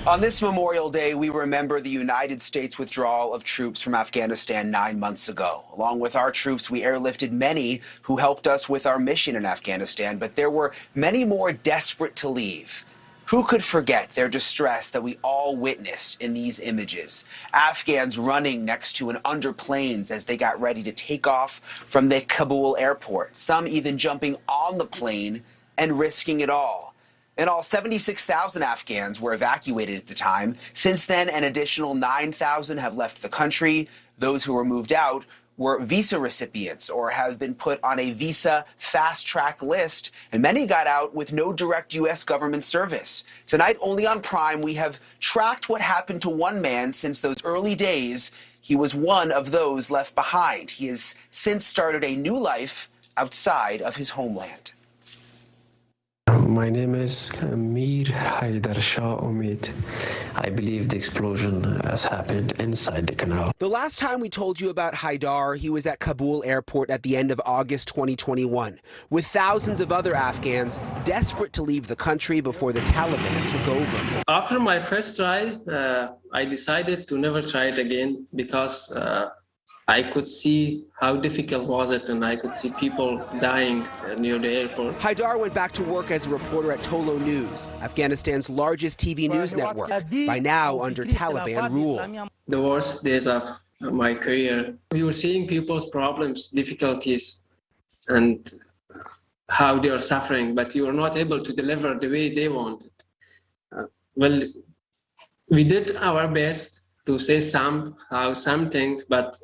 On this Memorial Day, we remember the United States withdrawal of troops from Afghanistan 9 months ago. Along with our troops, we airlifted many who helped us with our mission in Afghanistan, but there were many more desperate to leave. Who could forget their distress that we all witnessed in these images? Afghans running next to and under planes as they got ready to take off from the Kabul airport, some even jumping on the plane and risking it all. In all, 76,000 Afghans were evacuated at the time. Since then, an additional 9,000 have left the country. Those who were moved out were visa recipients or have been put on a visa fast-track list, and many got out with no direct U.S. government service. Tonight, only on Prime, we have tracked what happened to one man since those early days. He was one of those left behind. He has since started a new life outside of his homeland. My name is Omid Haidar Omid. I believe the explosion has happened inside the canal. The last time we told you about Haidar, he was at Kabul airport at the end of August 2021, with thousands of other Afghans desperate to leave the country before the Taliban took over. After my first try, I decided to never try it again because I could see how difficult was it, and I could see people dying near the airport. Haidar went back to work as a reporter at Tolo News, Afghanistan's largest TV news network, by now under Taliban rule. The worst days of my career, we were seeing people's problems, difficulties, and how they are suffering, but you are not able to deliver the way they wanted. Well, we did our best to say some things, but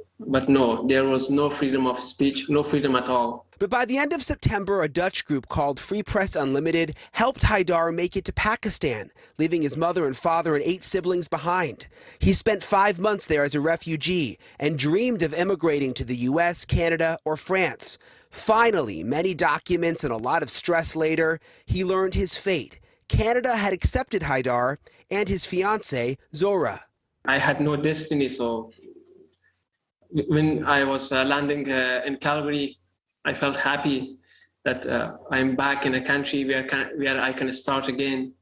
no, there was no freedom of speech, no freedom at all. But by the end of September, a Dutch group called Free Press Unlimited helped Haidar make it to Pakistan, leaving his mother and father and 8 siblings behind. He spent 5 months there as a refugee and dreamed of immigrating to the US, Canada, or France. Finally, many documents and a lot of stress later, he learned his fate. Canada had accepted Haidar and his fiancée, Zora. I had no destiny, so when I was landing in Calgary, I felt happy that I'm back in a country where I can start again,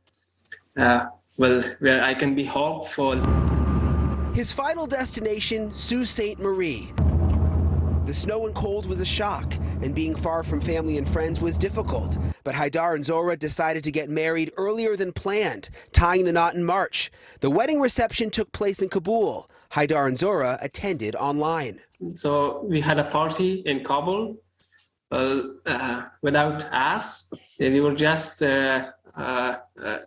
where I can be hopeful. His final destination, Sault Ste. Marie. The snow and cold was a shock, and being far from family and friends was difficult. But Haidar and Zora decided to get married earlier than planned, tying the knot in March. The wedding reception took place in Kabul. Haidar and Zora attended online. So we had a party in Kabul without us. We were just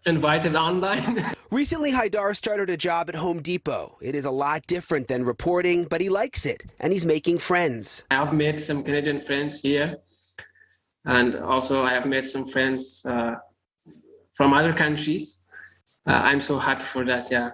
invited online. Recently, Haidar started a job at Home Depot. It is a lot different than reporting, but he likes it, and he's making friends. I've made some Canadian friends here, and also I have made some friends from other countries. I'm so happy for that, yeah.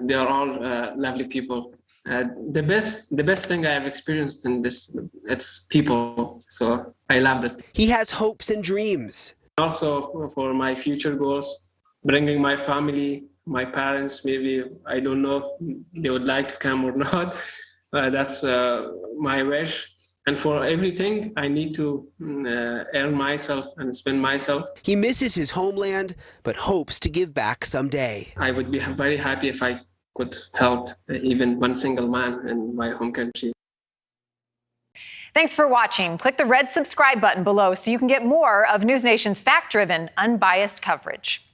They are all lovely people. The best thing I have experienced in this, it's people, so I loved it. He has hopes and dreams. Also for my future goals, bringing my family, my parents, maybe, I don't know, they would like to come or not. That's my wish. And for everything, I need to earn myself and spend myself. He misses his homeland, but hopes to give back someday. I would be very happy if I could help even one single man in my home country. Thanks for watching. Click the red subscribe button below so you can get more of NewsNation's fact-driven, unbiased coverage.